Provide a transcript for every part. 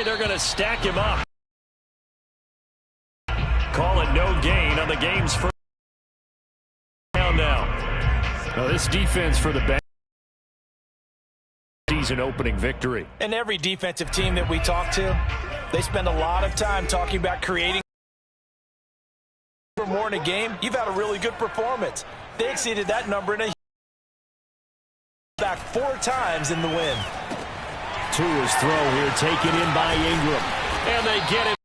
they're going to stack him up. Call it no gain on the game's first down now. Now this defense for the Bengals season opening victory. And every defensive team that we talk to, they spend a lot of time talking about creating more in a game. You've had a really good performance. They exceeded that number in a back 4 times in the win. Tua's throw here taken in by Ingram. And they get it.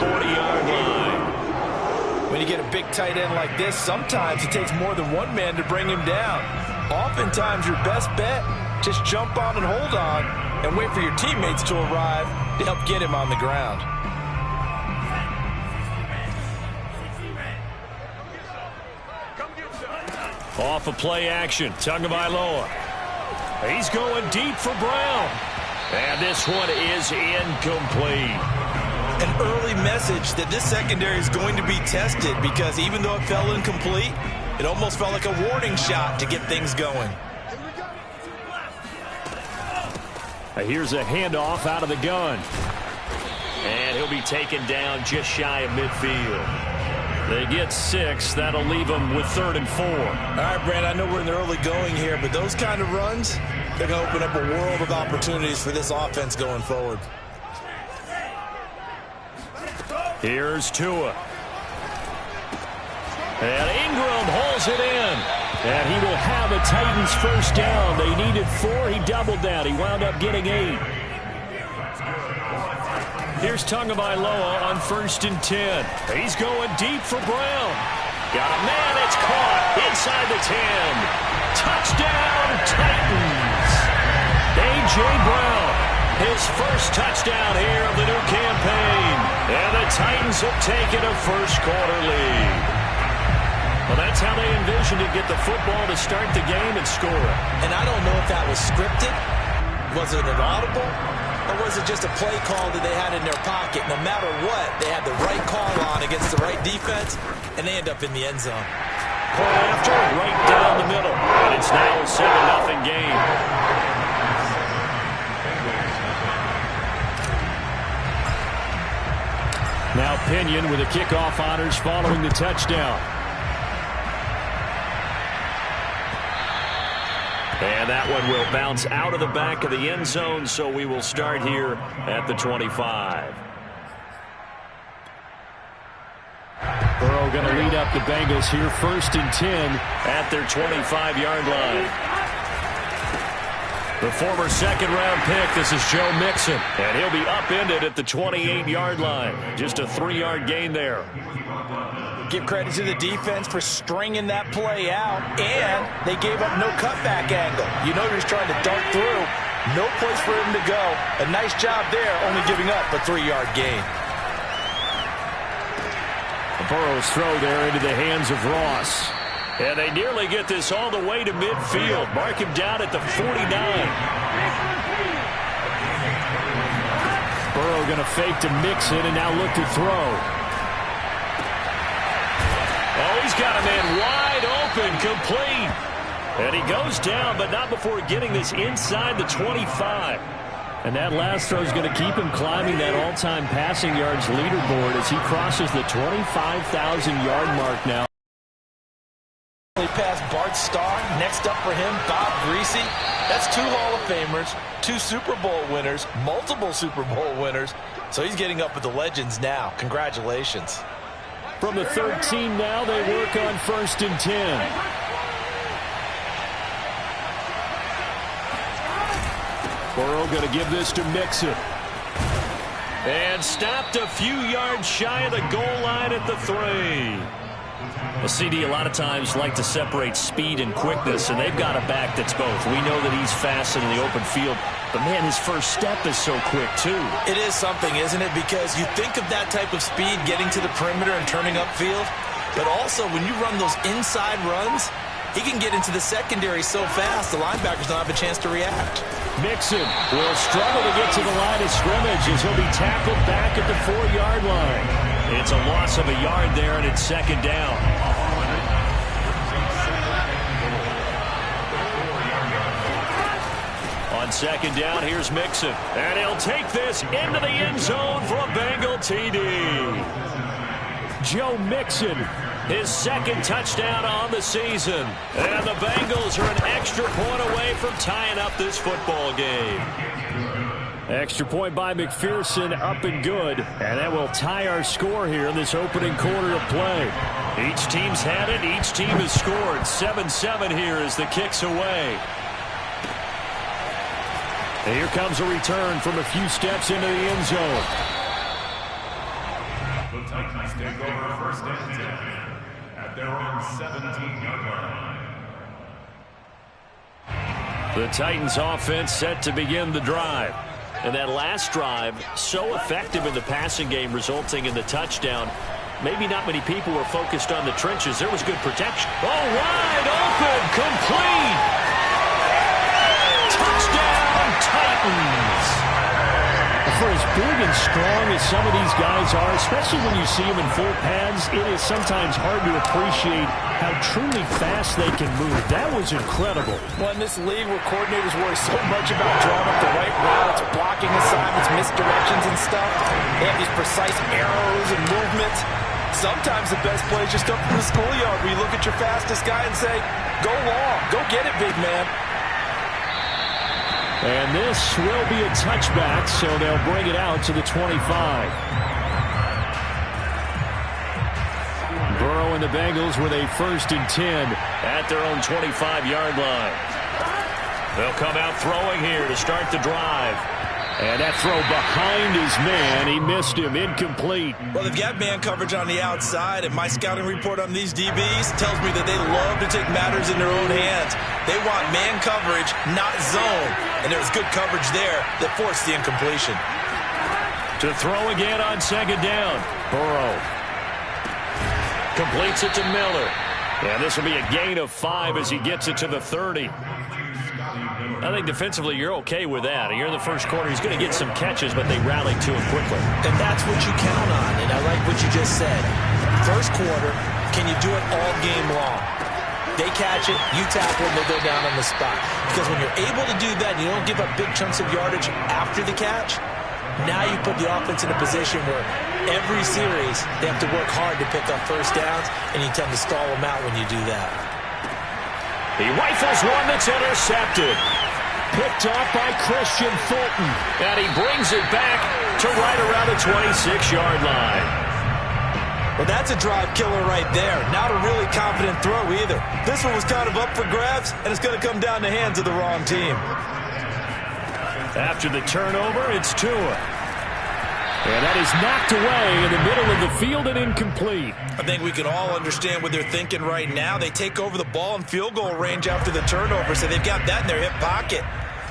40-yard line. When you get a big tight end like this, sometimes it takes more than one man to bring him down. Oftentimes your best bet, just jump on and hold on and wait for your teammates to arrive to help get him on the ground. Off of play action, Tagovailoa. He's going deep for Brown. And this one is incomplete. An early message that this secondary is going to be tested, because even though it fell incomplete, it almost felt like a warning shot to get things going. Here's a handoff out of the gun. And he'll be taken down just shy of midfield. They get 6. That'll leave them with 3rd and 4. All right, Brand, I know we're in the early going here, but those kind of runs, they're going to open up a world of opportunities for this offense going forward. Here's Tua. And Ingram holds it in. And he will have a Titans first down. They needed 4. He doubled that. He wound up getting 8. Here's Tagovailoa on 1st and 10. He's going deep for Brown. Got a man. It's caught inside the 10. Touchdown, Titans. A.J. Brown, his first touchdown here of the new campaign. And the Titans have taken a first-quarter lead. Well, that's how they envisioned to get the football to start the game and score. And I don't know if that was scripted. Was it an audible? Or was it just a play call that they had in their pocket? No matter what, they had the right call on against the right defense, and they end up in the end zone. Point after, right down the middle. And it's now a 7-0 game. Now Pinion with the kickoff honors following the touchdown. And that one will bounce out of the back of the end zone, so we will start here at the 25. Burrow going to lead up the Bengals here, 1st and 10 at their 25-yard line. The former second-round pick, this is Joe Mixon, and he'll be upended at the 28-yard line. Just a 3-yard gain there. Give credit to the defense for stringing that play out, and they gave up no cutback angle. You know he's trying to dart through. No place for him to go. A nice job there, only giving up a 3-yard gain. Burrow's throw there into the hands of Ross. And they nearly get this all the way to midfield. Mark him down at the 49. Burrow going to fake to Mixon and now look to throw. Oh, he's got a man wide open, complete. And he goes down, but not before getting this inside the 25. And that last throw is going to keep him climbing that all-time passing yards leaderboard as he crosses the 25,000-yard mark now. Past Bart Starr, next up for him, Bob Greasy. That's 2 Hall of Famers, 2 Super Bowl winners, multiple Super Bowl winners. So he's getting up with the legends now. Congratulations. From the 13 now, they work on 1st and 10. Burrow going to give this to Mixon. And stopped a few yards shy of the goal line at the 3. Well, CD, a lot of times like to separate speed and quickness, and they've got a back that's both. We know that he's fast in the open field, but, man, his first step is so quick, too. It is something, isn't it? Because you think of that type of speed getting to the perimeter and turning upfield, but also when you run those inside runs, he can get into the secondary so fast the linebackers don't have a chance to react. Mixon will struggle to get to the line of scrimmage as he'll be tackled back at the 4-yard line. It's a loss of a yard there, and it's 2nd down. On second down, here's Mixon. And he'll take this into the end zone for a Bengal TD. Joe Mixon, his second touchdown on the season. And the Bengals are an extra point away from tying up this football game. Extra point by McPherson, up and good. And that will tie our score here in this opening quarter of play. Each team's had it. Each team has scored. 7-7 here as the kick's away. And here comes a return from a few steps into the end zone. The Titans take over first and 10 at their own 17-yard line. The Titans offense set to begin the drive. And that last drive, so effective in the passing game, resulting in the touchdown. Maybe not many people were focused on the trenches. There was good protection. Oh, wide open, complete. Touchdown, Titans. For as big and strong as some of these guys are, especially when you see them in full pads, it is sometimes hard to appreciate how truly fast they can move. That was incredible. Well, in this league where coordinators worry so much about drawing up the right routes, blocking assignments, misdirections and stuff, they have these precise arrows and movements. Sometimes the best play is just up from the schoolyard where you look at your fastest guy and say, go long, go get it, big man. And this will be a touchback, so they'll bring it out to the 25. Burrow and the Bengals with a 1st and 10 at their own 25-yard line. They'll come out throwing here to start the drive. And that throw behind his man, he missed him, incomplete. Well, they've got man coverage on the outside, and my scouting report on these DBs tells me that they love to take matters in their own hands. They want man coverage, not zone. And there was good coverage there that forced the incompletion. To throw again on second down. Burrow completes it to Miller. And this will be a gain of 5 as he gets it to the 30. I think defensively you're okay with that. Here in the first quarter, he's going to get some catches, but they rallied to him quickly. And that's what you count on, and I like what you just said. First quarter, can you do it all game long? They catch it, you tackle them, they go down on the spot. Because when you're able to do that, and you don't give up big chunks of yardage after the catch, now you put the offense in a position where every series they have to work hard to pick up first downs, and you tend to stall them out when you do that. He rifles one that's intercepted. Picked off by Christian Fulton. And he brings it back to right around the 26-yard line. Well, that's a drive killer right there. Not a really confident throw either. This one was kind of up for grabs, and it's going to come down the hands of the wrong team. After the turnover, it's Tua. And that is knocked away in the middle of the field and incomplete. I think we can all understand what they're thinking right now. They take over the ball in field goal range after the turnover, so they've got that in their hip pocket.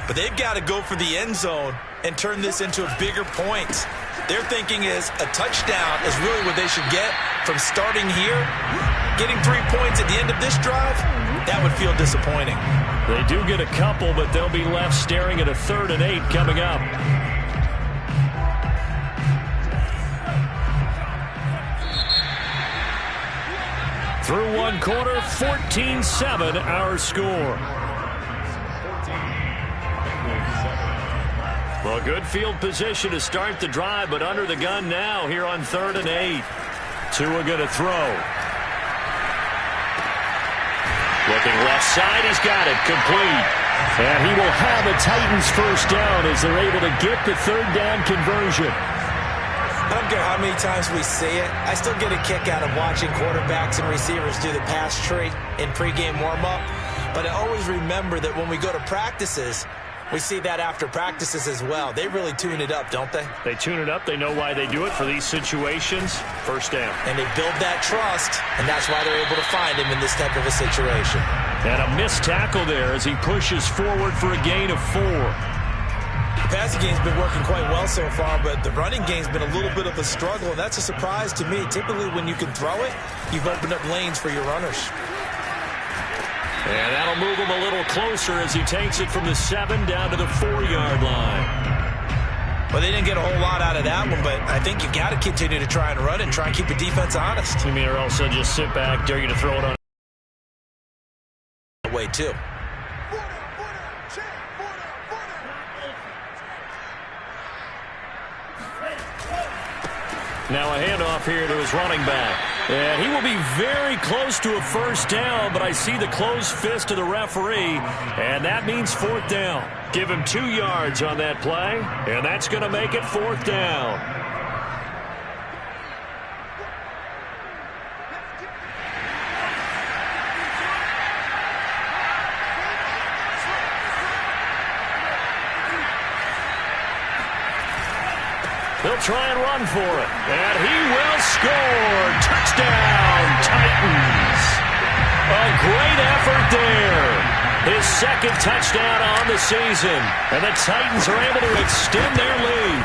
But they've got to go for the end zone and turn this into bigger points. Their thinking is a touchdown is really what they should get from starting here. Getting 3 points at the end of this drive, that would feel disappointing. They do get a couple, but they'll be left staring at a 3rd and 8 coming up. Through one quarter, 14-7 our score. Well, good field position to start the drive, but under the gun now here on 3rd and 8. Tua going to throw. Looking left side, he's got it, complete. And he will have a Titans first down as they're able to get the 3rd down conversion. I don't care how many times we see it. I still get a kick out of watching quarterbacks and receivers do the pass tree in pregame warm-up. But I always remember that when we go to practices, we see that after practices as well. They really tune it up, don't they? They tune it up. They know why they do it for these situations. First down. And they build that trust, and that's why they're able to find him in this type of a situation. And a missed tackle there as he pushes forward for a gain of 4. The passing game's been working quite well so far, but the running game's been a little bit of a struggle, and that's a surprise to me. Typically, when you can throw it, you've opened up lanes for your runners. And that'll move him a little closer as he takes it from the 7 down to the 4-yard line. Well, they didn't get a whole lot out of that one, but I think you got to continue to try and run and try and keep the defense honest. You mean, or else they'll just sit back, dare you to throw it on way too. Now a handoff here to his running back. And he will be very close to a first down, but I see the closed fist of the referee, and that means fourth down. Give him 2 yards on that play, and that's going to make it fourth down. They'll try and run for it. And he will score. Touchdown, Titans. A great effort there. His second touchdown on the season. And the Titans are able to extend their lead.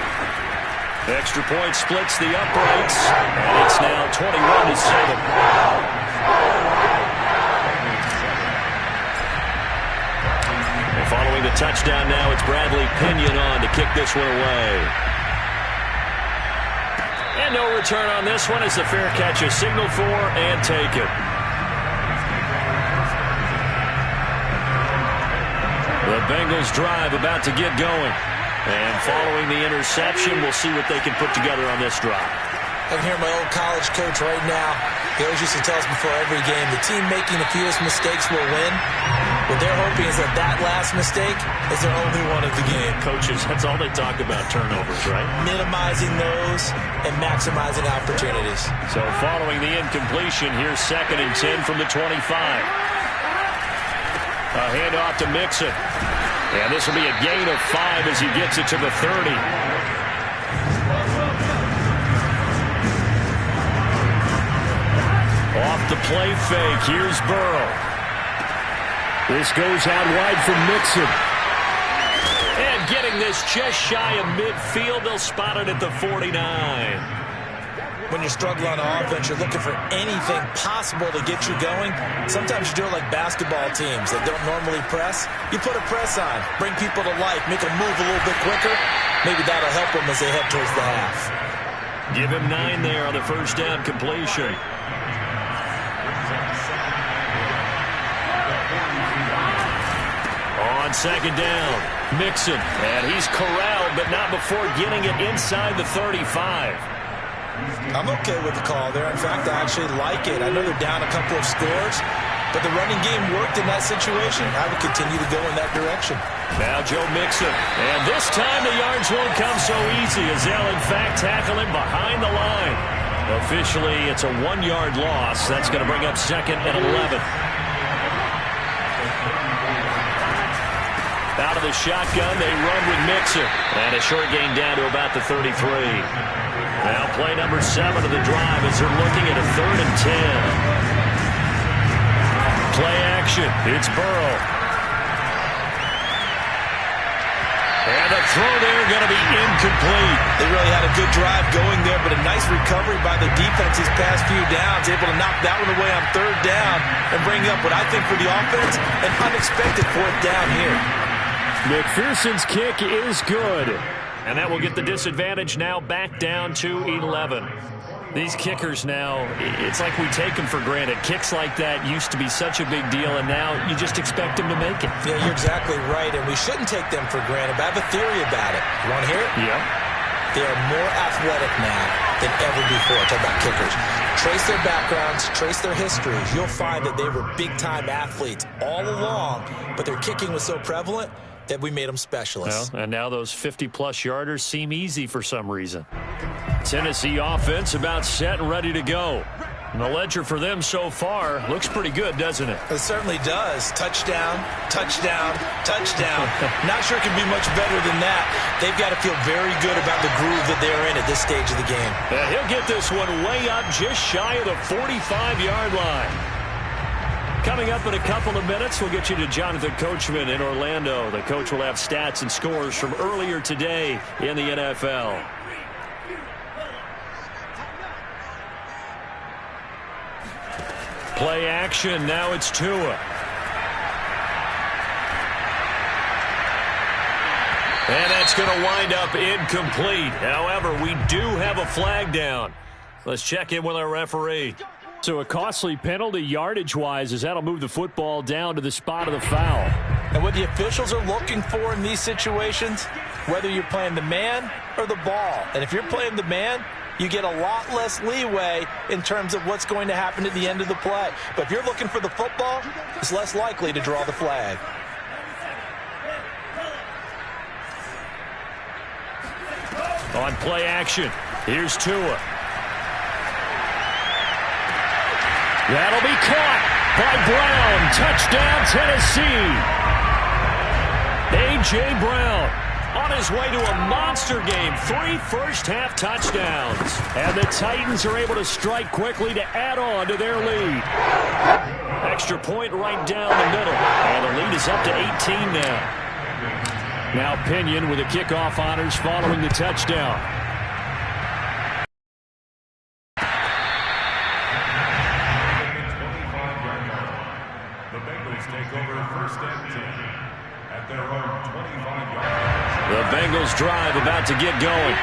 Extra point splits the uprights. And it's now 21-7. And following the touchdown now, it's Bradley Pinion on to kick this one away. And no return on this one as the fair catch is signaled for and taken. The Bengals drive about to get going. And following the interception, we'll see what they can put together on this drive. I can hear my old college coach right now. He always used to tell us before every game, the team making the fewest mistakes will win. What they're hoping is that that last mistake is their only one of the game. Coaches, that's all they talk about, turnovers, right? Minimizing those and maximizing opportunities. So following the incompletion, here's 2nd and 10 from the 25. A handoff to Mixon. And this will be a gain of 5 as he gets it to the 30. Off the play fake, here's Burrow. This goes out wide from Mixon. And getting this just shy of midfield, they'll spot it at the 49. When you're struggling on offense, you're looking for anything possible to get you going. Sometimes you do it like basketball teams that don't normally press. You put a press on, bring people to life, make them move a little bit quicker. Maybe that'll help them as they head towards the half. Give him 9 there on the first down completion. On 2nd down, Mixon. And he's corralled, but not before getting it inside the 35. I'm okay with the call there. In fact, I actually like it. I know they're down a couple of scores, but the running game worked in that situation. I would continue to go in that direction. Now Joe Mixon. And this time the yards won't come so easy as they'll, in fact, tackle him behind the line. Officially, it's a 1-yard loss. That's going to bring up 2nd and 11. Out of the shotgun, they run with Mixon. And a short gain down to about the 33. Now play number 7 of the drive as they're looking at a 3rd and 10. Play action. It's Burrow. And the throw there going to be incomplete. They really had a good drive going there, but a nice recovery by the defense these past few downs. Able to knock that one away on 3rd down and bring up what I think for the offense, an unexpected 4th down here. McPherson's kick is good. And that will get the disadvantage now back down to 11. These kickers now, it's like we take them for granted. Kicks like that used to be such a big deal, and now you just expect them to make it. Yeah, you're exactly right, and we shouldn't take them for granted, but I have a theory about it. You want to hear it? Yeah. They are more athletic now than ever before. Talk about kickers. Trace their backgrounds, trace their histories. You'll find that they were big-time athletes all along, but their kicking was so prevalent that we made them specialists. Well, and now those 50-plus yarders seem easy for some reason. Tennessee offense about set and ready to go. And the ledger for them so far looks pretty good, doesn't it? It certainly does. Touchdown, touchdown, touchdown. Not sure it can be much better than that. They've got to feel very good about the groove that they're in at this stage of the game. He'll get this one way up just shy of the 45-yard line. Coming up in a couple of minutes, we'll get you to Jonathan Coachman in Orlando. The coach will have stats and scores from earlier today in the NFL. Play action. Now it's Tua. And that's going to wind up incomplete. However, we do have a flag down. Let's check in with our referee. So a costly penalty yardage-wise as that'll move the football down to the spot of the foul. And what the officials are looking for in these situations, whether you're playing the man or the ball, and if you're playing the man, you get a lot less leeway in terms of what's going to happen at the end of the play. But if you're looking for the football, it's less likely to draw the flag. On play action, here's Tua. That'll be caught by Brown. Touchdown, Tennessee. A.J. Brown on his way to a monster game. 3 first-half touchdowns. And the Titans are able to strike quickly to add on to their lead. Extra point right down the middle. And the lead is up to 18 now. Now Pinion with the kickoff honors following the touchdown. The Bengals take over first and 10 at their own 25-yard line. The Bengals drive about to get going.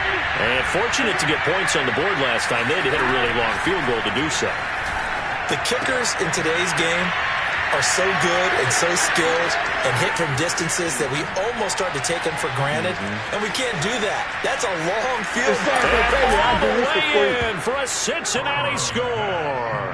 And fortunate to get points on the board last time. They had to hit a really long field goal to do so. The kickers in today's game are so good and so skilled and hit from distances that we almost start to take them for granted, and we can't do that. That's a long field goal. All the way in for a Cincinnati score.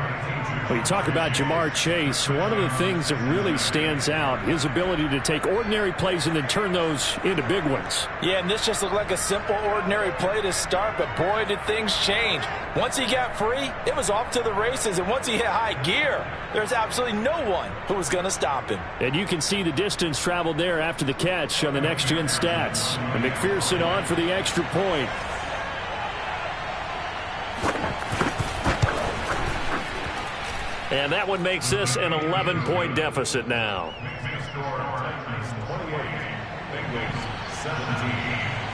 Well, you talk about Jamar Chase. One of the things that really stands out, his ability to take ordinary plays and then turn those into big ones. Yeah, and this just looked like a simple, ordinary play to start, but boy, did things change. Once he got free, it was off to the races, and once he hit high gear, there's absolutely no one who was going to stop him. And you can see the distance traveled there after the catch on the next-gen stats. And McPherson on for the extra point. And that one makes this an 11-point deficit now.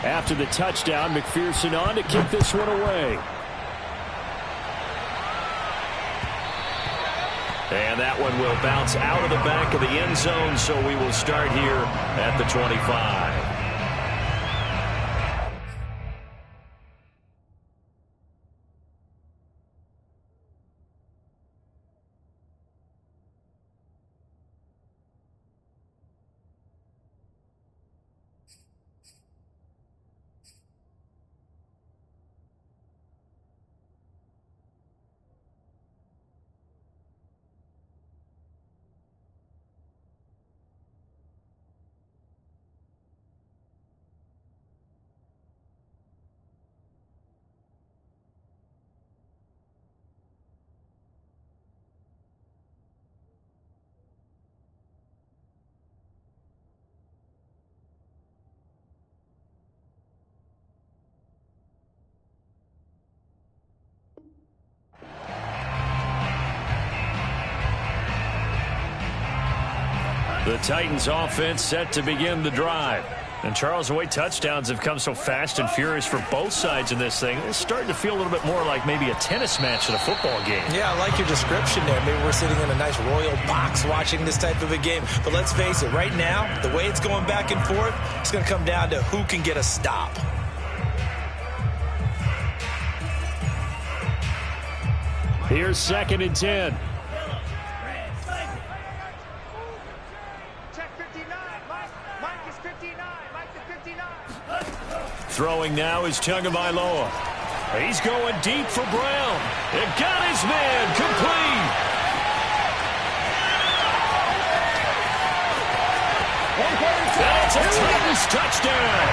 After the touchdown, McPherson on to kick this one away. And that one will bounce out of the back of the end zone, so we will start here at the 25. The Titans offense set to begin the drive. And Charles, the way touchdowns have come so fast and furious for both sides in this thing, it's starting to feel a little bit more like maybe a tennis match in a football game. Yeah, I like your description there. Maybe we're sitting in a nice royal box watching this type of a game. But let's face it, right now, the way it's going back and forth, it's going to come down to who can get a stop. Here's 2nd and 10. Throwing now is Tagovailoa. He's going deep for Brown. It got his man complete. That's a Titans touchdown.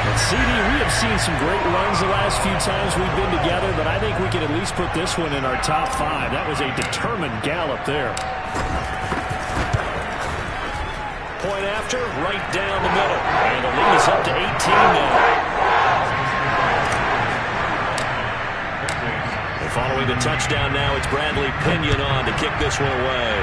And CD, we have seen some great runs the last few times we've been together, but I think we can at least put this one in our top 5. That was a determined gallop there. Point after, right down the middle. And the lead is up to 18 now. And following the touchdown now, it's Bradley Pinion on to kick this one away.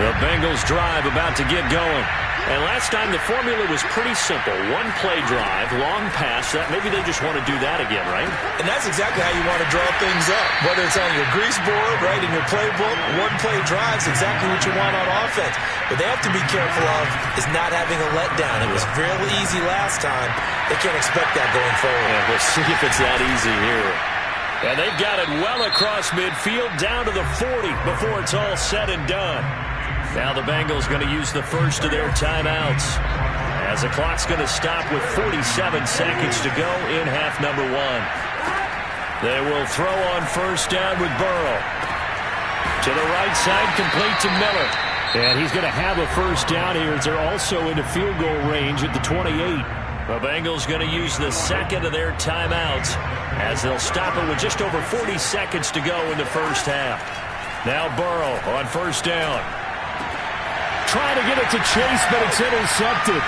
The Bengals drive about to get going. And last time the formula was pretty simple. One play drive, long pass. That maybe they just want to do that again, right? And that's exactly how you want to draw things up. Whether it's on your grease board, right, in your playbook, one play drive is exactly what you want on offense. But they have to be careful of is not having a letdown. It was fairly easy last time. They can't expect that going forward. Yeah, we'll see if it's that easy here. And they've got it well across midfield down to the 40 before it's all said and done. Now the Bengals going to use the first of their timeouts, as the clock's going to stop with 47 seconds to go in half number one. They will throw on first down with Burrow. To the right side, complete to Miller. And he's going to have a first down here as they're also into field goal range at the 28. The Bengals going to use the second of their timeouts as they'll stop it with just over 40 seconds to go in the first half. Now Burrow on first down. Trying to get it to Chase, but it's intercepted.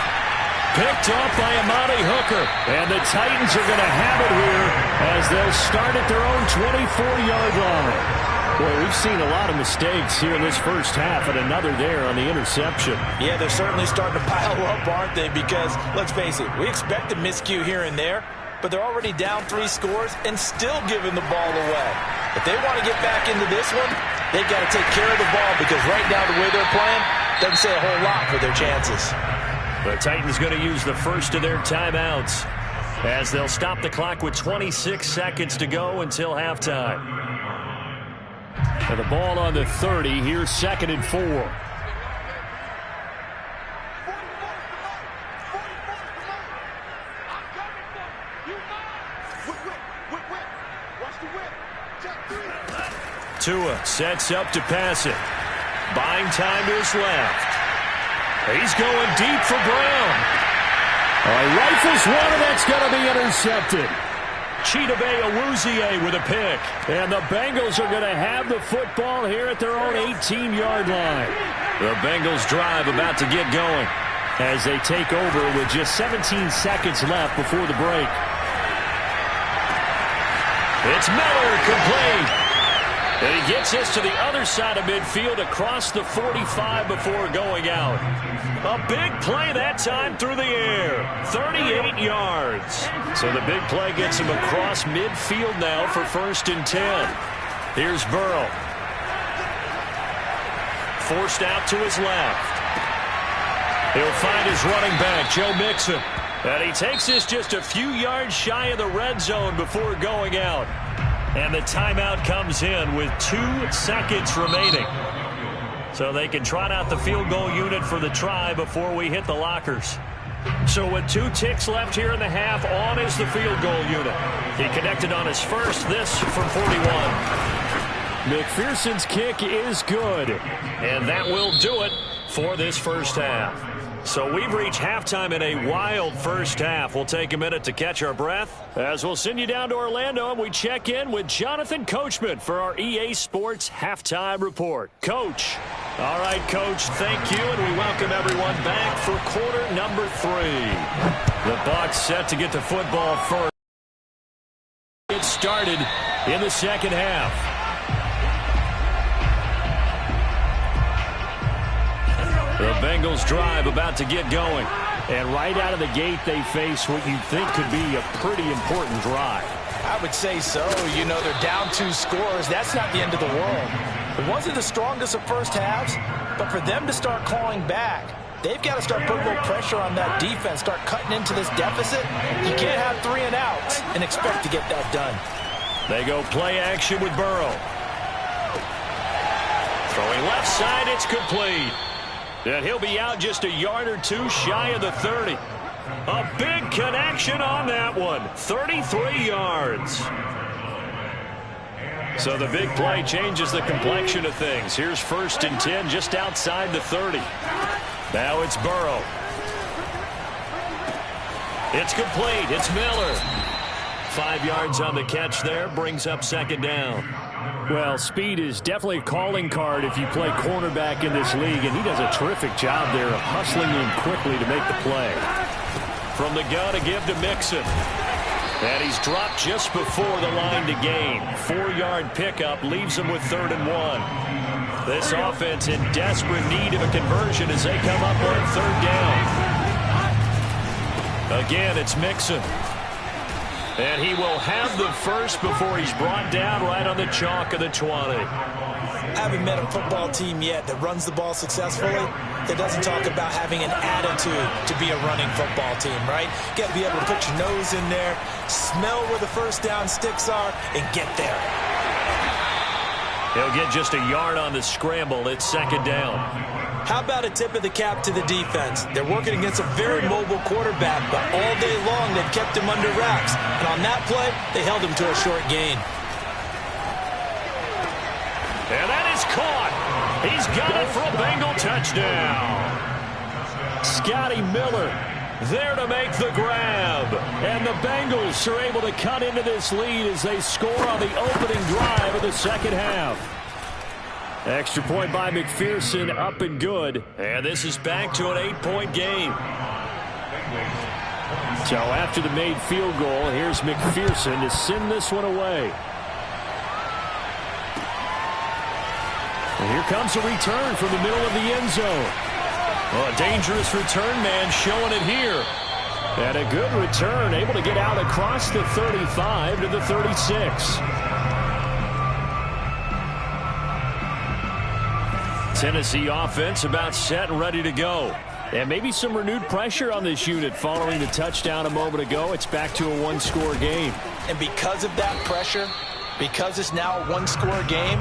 Picked off by Amani Hooker. And the Titans are going to have it here as they'll start at their own 24-yard line. Boy, we've seen a lot of mistakes here in this first half, and another there on the interception. Yeah, they're certainly starting to pile up, aren't they? Because, let's face it, we expect a miscue here and there, but they're already down 3 scores and still giving the ball away. If they want to get back into this one, they've got to take care of the ball because right now the way they're playing doesn't say a whole lot for their chances. The Titans going to use the first of their timeouts as they'll stop the clock with 26 seconds to go until halftime. And the ball on the 30. Here's 2nd and 4. Tua sets up to pass it. Buying time to his left. He's going deep for Brown. Rifles one, and that's going to be intercepted. Chidobe Awuzie with a pick. And the Bengals are going to have the football here at their own 18-yard line. The Bengals drive about to get going as they take over with just 17 seconds left before the break. It's Miller, complete. And he gets us to the other side of midfield across the 45 before going out. A big play that time through the air. 38 yards. So the big play gets him across midfield now for 1st and 10. Here's Burrow. Forced out to his left. He'll find his running back, Joe Mixon. And he takes this just a few yards shy of the red zone before going out. And the timeout comes in with 2 seconds remaining. So they can trot out the field goal unit for the try before we hit the lockers. So with 2 ticks left here in the half, on is the field goal unit. He connected on his first, this from 41. McPherson's kick is good. And that will do it for this first half. So we've reached halftime in a wild first half. We'll take a minute to catch our breath as we'll send you down to Orlando and we check in with Jonathan Coachman for our EA Sports Halftime Report. Coach. All right, Coach, thank you, and we welcome everyone back for quarter number 3. The Bucs set to get the football first. Get started in the second half. The Bengals drive about to get going. And right out of the gate, they face what you think could be a pretty important drive. I would say so. You know, they're down 2 scores. That's not the end of the world. It wasn't the strongest of first halves, but for them to start clawing back, they've got to start putting a little pressure on that defense, start cutting into this deficit. You can't have 3 and outs and expect to get that done. They go play action with Burrow. Throwing left side, it's complete. And he'll be out just a yard or 2 shy of the 30. A big connection on that one. 33 yards. So the big play changes the complexion of things. Here's 1st and 10 just outside the 30. Now it's Burrow. It's complete. It's Miller. 5 yards on the catch there. Brings up 2nd down. Well, speed is definitely a calling card if you play cornerback in this league, and he does a terrific job there of hustling in quickly to make the play. From the gun to give to Mixon. And he's dropped just before the line to gain. 4-yard pickup leaves him with 3rd and 1. This offense in desperate need of a conversion as they come up on 3rd down. Again, it's Mixon. And he will have the first before he's brought down right on the chalk of the 20. I haven't met a football team yet that runs the ball successfully that doesn't talk about having an attitude to be a running football team, right? You got to be able to put your nose in there, smell where the first down sticks are, and get there. He'll get just a yard on the scramble. It's second down. How about a tip of the cap to the defense? They're working against a very mobile quarterback, but all day long they've kept him under wraps. And on that play, they held him to a short gain. And that is caught. He's got it for a Bengal touchdown. Scotty Miller there to make the grab. And the Bengals are able to cut into this lead as they score on the opening drive of the second half. Extra point by McPherson, up and good. And this is back to an 8-point game. So after the made field goal, here's McPherson to send this one away. And here comes a return from the middle of the end zone. Well, a dangerous return man showing it here. And a good return, able to get out across the 35 to the 36. Tennessee offense about set and ready to go. And maybe some renewed pressure on this unit following the touchdown a moment ago. It's back to a one-score game. And because of that pressure, because it's now a one-score game,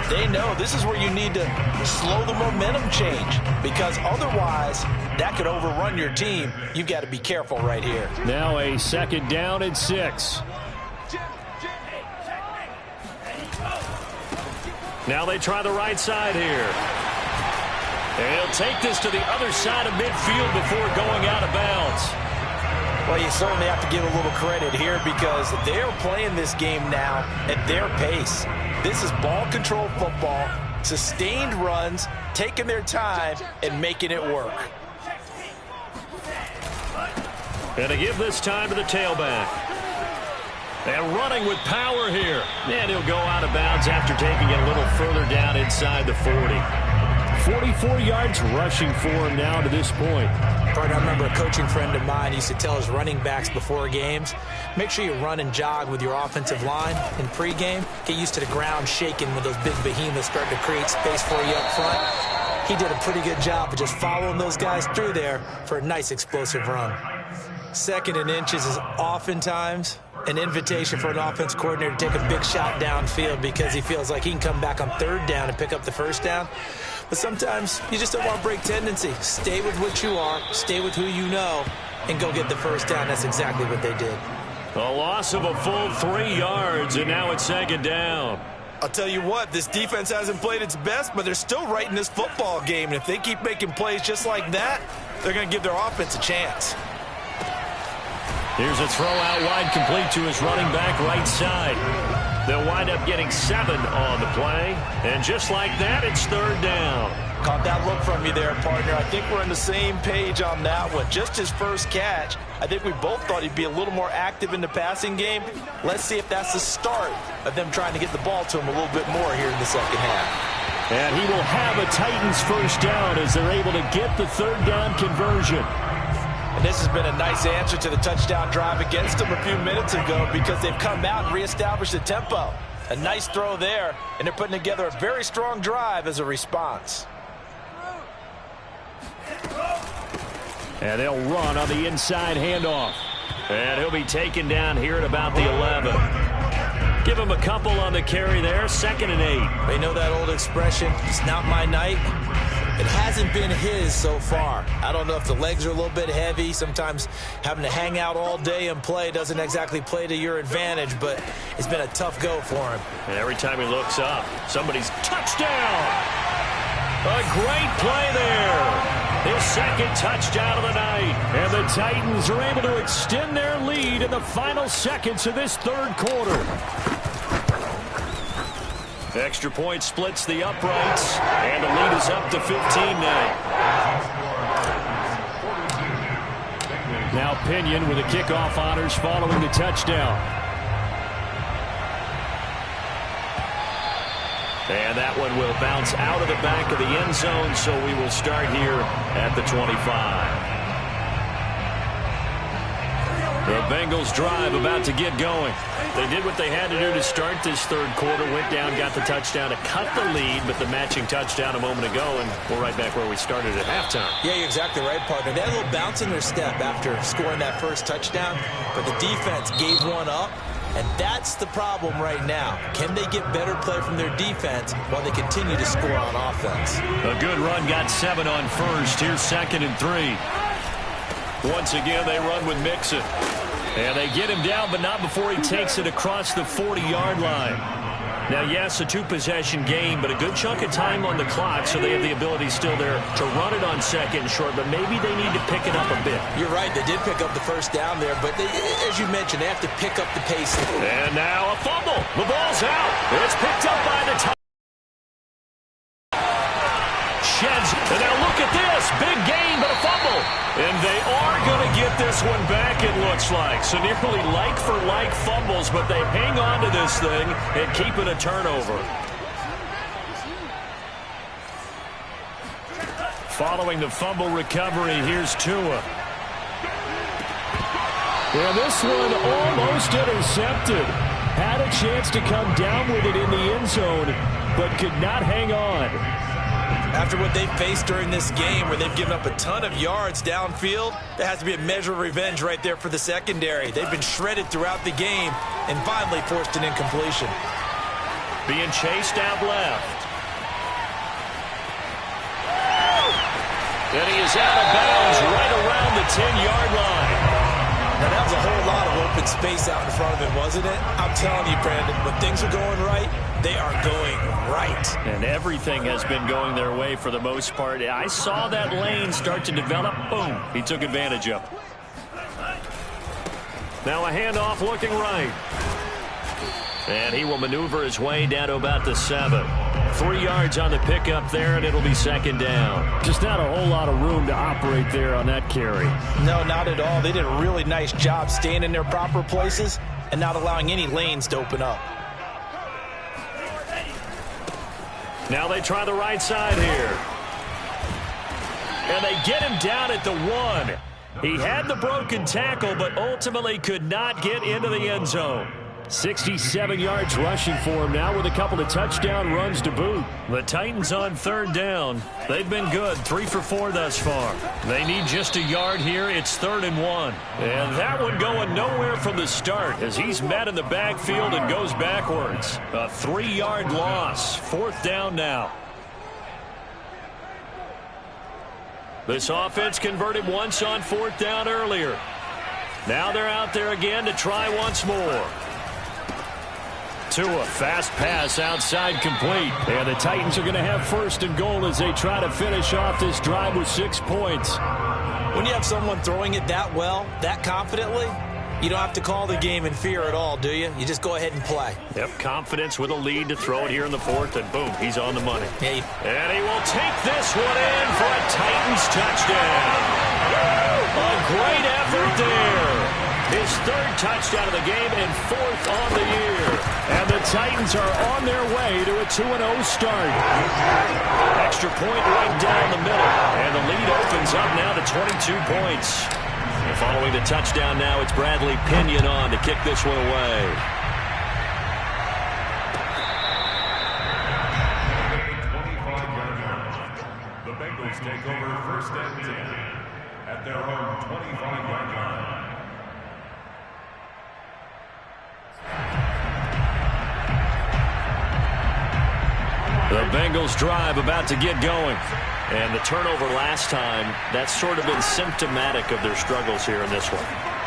they know this is where you need to slow the momentum change, because otherwise that could overrun your team. You've got to be careful right here. Now a second down and 6. Now they try the right side here. And he'll take this to the other side of midfield before going out of bounds. Well, you certainly have to give a little credit here because they're playing this game now at their pace. This is ball control football, sustained runs, taking their time and making it work. And to give this time to the tailback. And running with power here. And he'll go out of bounds after taking it a little further down inside the 40. 44 yards rushing for him now to this point. I remember a coaching friend of mine used to tell his running backs before games, make sure you run and jog with your offensive line in pregame. Get used to the ground shaking when those big behemoths start to create space for you up front. He did a pretty good job of just following those guys through there for a nice explosive run. Second and inches is oftentimes an invitation for an offense coordinator to take a big shot downfield because he feels like he can come back on third down and pick up the first down. But sometimes you just don't want to break tendency. Stay with what you are, stay with who you know, and go get the first down. That's exactly what they did. A loss of a full 3 yards, and now it's second down. I'll tell you what, this defense hasn't played its best, but they're still right in this football game. And if they keep making plays just like that, they're going to give their offense a chance. Here's a throw out wide, complete to his running back right side. They'll wind up getting 7 on the play. And just like that, it's third down. Caught that look from you there, partner. I think we're on the same page on that one. Just his first catch. I think we both thought he'd be a little more active in the passing game. Let's see if that's the start of them trying to get the ball to him a little bit more here in the second half. And he will have a Titans first down as they're able to get the third down conversion. And this has been a nice answer to the touchdown drive against them a few minutes ago because they've come out and reestablished the tempo. A nice throw there, and they're putting together a very strong drive as a response. And they'll run on the inside handoff. And he'll be taken down here at about the 11. Give him a couple on the carry there, 2nd and 8. They know that old expression, it's not my night. It hasn't been his so far. I don't know if the legs are a little bit heavy. Sometimes having to hang out all day and play doesn't exactly play to your advantage, but it's been a tough go for him. And every time he looks up, somebody's touchdown. A great play there. His second touchdown of the night. And the Titans are able to extend their lead in the final seconds of this third quarter. Extra point splits the uprights, and the lead is up to 15 now. Now Pinion with the kickoff honors following the touchdown. And that one will bounce out of the back of the end zone, so we will start here at the 25. The Bengals drive about to get going. They did what they had to do to start this third quarter. Went down, got the touchdown to cut the lead, but the matching touchdown a moment ago, and we're right back where we started at halftime. Yeah, you're exactly right, partner. They had a little bounce in their step after scoring that first touchdown, but the defense gave one up, and that's the problem right now. Can they get better play from their defense while they continue to score on offense? A good run, got 7 on first. Here's 2nd and 3. Once again, they run with Mixon. And they get him down, but not before he takes it across the 40-yard line. Now, yes, a 2-possession game, but a good chunk of time on the clock, so they have the ability still there to run it on 2nd and short, but maybe they need to pick it up a bit. You're right. They did pick up the first down there, but as you mentioned, they have to pick up the pace. And now a fumble. The ball's out. It's picked up by the Titans. And now look at this. Big gain, but a fumble. And they are going to get this one back, it looks like. So nearly like-for-like fumbles, but they hang on to this thing and keep it a turnover. Following the fumble recovery, here's Tua. Yeah, this one almost intercepted. Had a chance to come down with it in the end zone, but could not hang on. After what they've faced during this game where they've given up a ton of yards downfield, there has to be a measure of revenge right there for the secondary. They've been shredded throughout the game and finally forced an incompletion. Being chased out left. And he is out of bounds right around the 10-yard line. Now, that was a whole lot of open space out in front of him, wasn't it? I'm telling you, Brandon, when things are going right, they are going right. And everything has been going their way for the most part. I saw that lane start to develop. Boom. He took advantage of it. Now a handoff looking right. And he will maneuver his way down to about the 7. 3 yards on the pickup there, and it'll be 2nd down. Just not a whole lot of room to operate there on that carry. No, not at all. They did a really nice job staying in their proper places and not allowing any lanes to open up. Now they try the right side here. And they get him down at the 1. He had the broken tackle, but ultimately could not get into the end zone. 67 yards rushing for him now with a couple of touchdown runs to boot. The Titans on 3rd down. They've been good, 3 for 4 thus far. They need just a yard here. It's 3rd and 1. And that one going nowhere from the start as he's met in the backfield and goes backwards. A 3-yard loss. 4th down now. This offense converted once on 4th down earlier. Now they're out there again to try once more. Tua, fast pass outside complete. And the Titans are going to have 1st and goal as they try to finish off this drive with 6 points. When you have someone throwing it that well, that confidently, you don't have to call the game in fear at all, do you? You just go ahead and play. Yep, confidence with a lead to throw it here in the 4th, and boom, he's on the money. Hey. And he will take this one in for a Titans touchdown. A great effort there. His 3rd touchdown of the game and 4th on the year. And the Titans are on their way to a 2-0 start. Extra point right down the middle. And the lead opens up now to 22 points. And following the touchdown now, it's Bradley Pinion on to kick this one away. The Bengals take over 1st and 10 at their own 25-yard line. The Bengals drive about to get going. And the turnover last time, that's sort of been symptomatic of their struggles here in this one.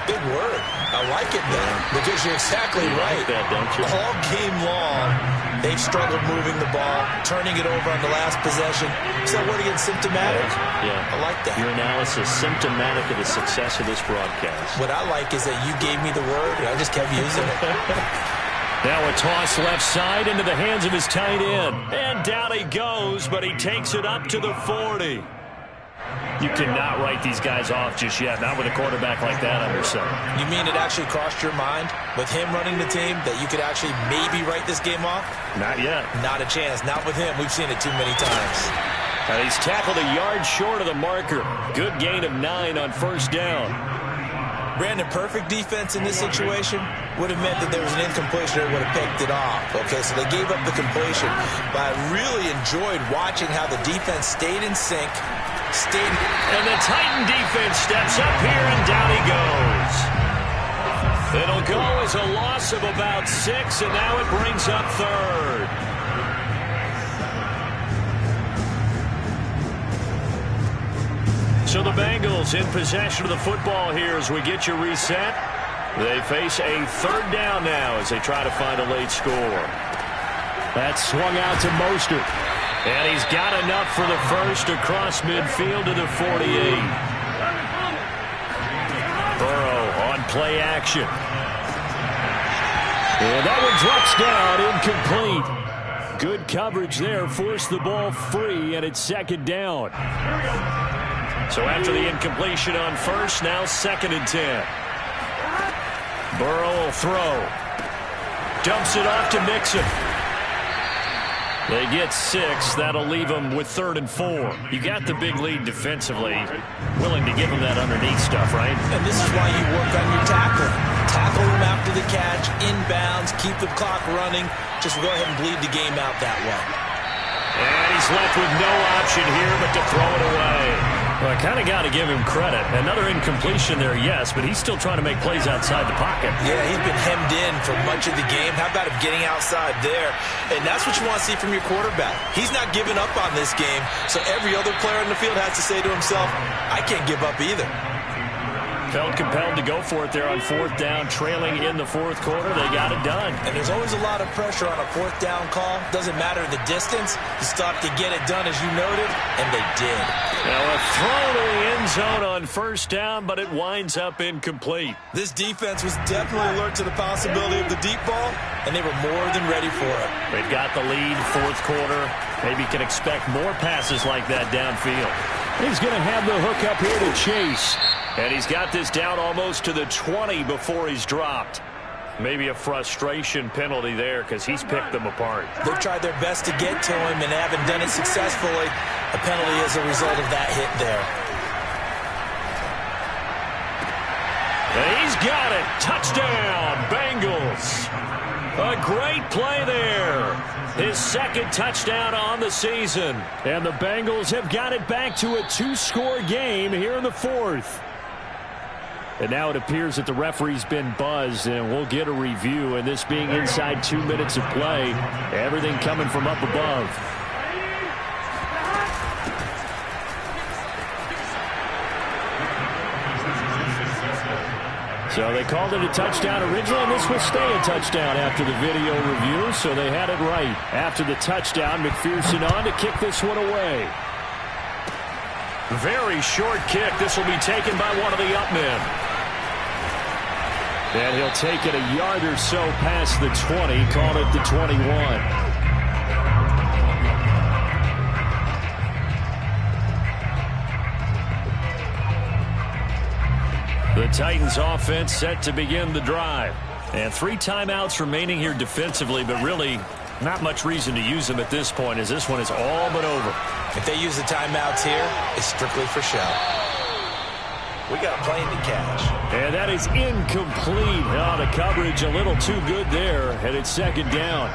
Big word. I like it, Ben, because you're exactly right. Like that, don't you? All game long, they've struggled moving the ball, turning it over on the last possession. So what again, symptomatic? Yeah. I like that. Your analysis, symptomatic of the success of this broadcast. What I like is that you gave me the word, and I just kept using it. Now a toss left side into the hands of his tight end. And down he goes, but he takes it up to the 40. You cannot write these guys off just yet, not with a quarterback like that under center. You mean it actually crossed your mind with him running the team that you could actually maybe write this game off? Not yet. Not a chance. Not with him. We've seen it too many times. And he's tackled a yard short of the marker. Good gain of 9 on 1st down. Brandon, perfect defense in this situation would have meant that there was an incompletion that would have picked it off. Okay, so they gave up the completion. But I really enjoyed watching how the defense stayed in sync. And the Titan defense steps up here, and down he goes. It'll go as a loss of about 6, and now it brings up third. So the Bengals in possession of the football here as we get you reset. They face a third down now as they try to find a late score. That swung out to Mostert. And he's got enough for the first across midfield to the 48. Burrow on play action. And that one drops down, incomplete. Good coverage there, forced the ball free, and it's second down. So after the incompletion on first, now 2nd and 10. Burrow will throw. Dumps it off to Mixon. They get 6. That'll leave them with 3rd and 4. You got the big lead defensively. Willing to give them that underneath stuff, right? And this is why you work on your tackle. Tackle them after the catch, inbounds, keep the clock running. Just go ahead and bleed the game out that way. And he's left with no option here but to throw it away. Well, I kind of got to give him credit. Another incompletion there, yes, but he's still trying to make plays outside the pocket. Yeah, he's been hemmed in for much of the game. How about him getting outside there? And that's what you want to see from your quarterback. He's not giving up on this game, so every other player in the field has to say to himself, I can't give up either. Felt compelled to go for it there on 4th down, trailing in the 4th quarter. They got it done. And there's always a lot of pressure on a 4th down call. Doesn't matter the distance. You stop to get it done, as you noted, and they did. Now a throw to the end zone on 1st down, but it winds up incomplete. This defense was definitely alert to the possibility of the deep ball, and they were more than ready for it. They've got the lead, 4th quarter. Maybe can expect more passes like that downfield. He's going to have the hook up here to Chase. And he's got this down almost to the 20 before he's dropped. Maybe a frustration penalty there because he's picked them apart. They've tried their best to get to him and haven't done it successfully. A penalty as a result of that hit there. And he's got it. Touchdown, Bengals. A great play there. His 2nd touchdown on the season. And the Bengals have got it back to a 2-score game here in the 4th. And now it appears that the referee's been buzzed, and we'll get a review. And this being inside 2 minutes of play, everything coming from up above. So they called it a touchdown originally, and this will stay a touchdown after the video review, so they had it right. After the touchdown, McPherson on to kick this one away. Very short kick. This will be taken by one of the up men. And he'll take it a yard or so past the 20, call it the 21. The Titans offense set to begin the drive. And 3 timeouts remaining here defensively, but really not much reason to use them at this point as this one is all but over. If they use the timeouts here, it's strictly for show. We got a plane to catch. And that is incomplete. Oh, the coverage a little too good there, and it's 2nd down.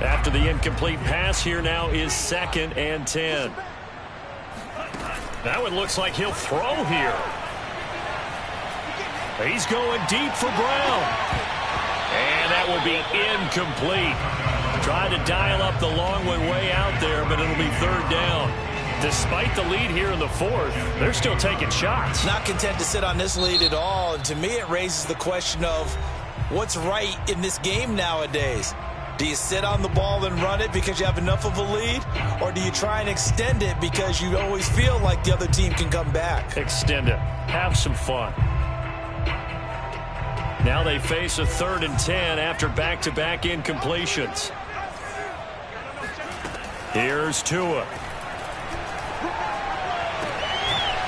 After the incomplete pass, here now is 2nd and 10. That one looks like he'll throw here. He's going deep for Brown. And that will be incomplete. Trying to dial up the long one way out there, but it'll be 3rd down. Despite the lead here in the 4th, they're still taking shots. Not content to sit on this lead at all. And to me, it raises the question of what's right in this game nowadays. Do you sit on the ball and run it because you have enough of a lead? Or do you try and extend it because you always feel like the other team can come back? Extend it. Have some fun. Now they face a 3rd and 10 after back-to-back incompletions. Here's Tua.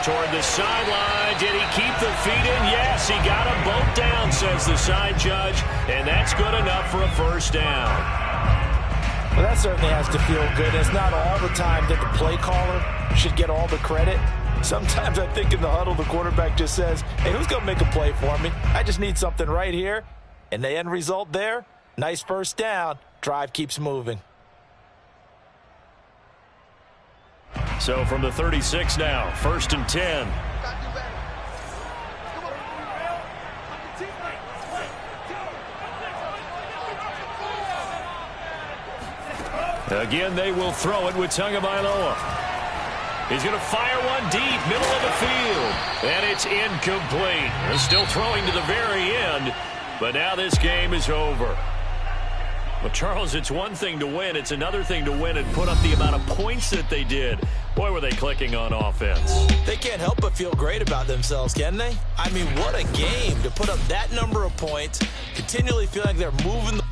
Toward the sideline. Did he keep the feet in? Yes, he got them both down, says the side judge. And that's good enough for a 1st down. Well, that certainly has to feel good. It's not all the time that the play caller should get all the credit. Sometimes I think in the huddle, the quarterback just says, hey, who's going to make a play for me? I just need something right here. And the end result there, nice first down. Drive keeps moving. So from the 36 now, 1st and 10. Again, they will throw it with Tagovailoa. He's going to fire one deep, middle of the field. And it's incomplete. They're still throwing to the very end, but now this game is over. Well, Charles, it's one thing to win. It's another thing to win and put up the amount of points that they did. Boy, were they clicking on offense. They can't help but feel great about themselves, can they? I mean, what a game to put up that number of points, continually feel like they're moving the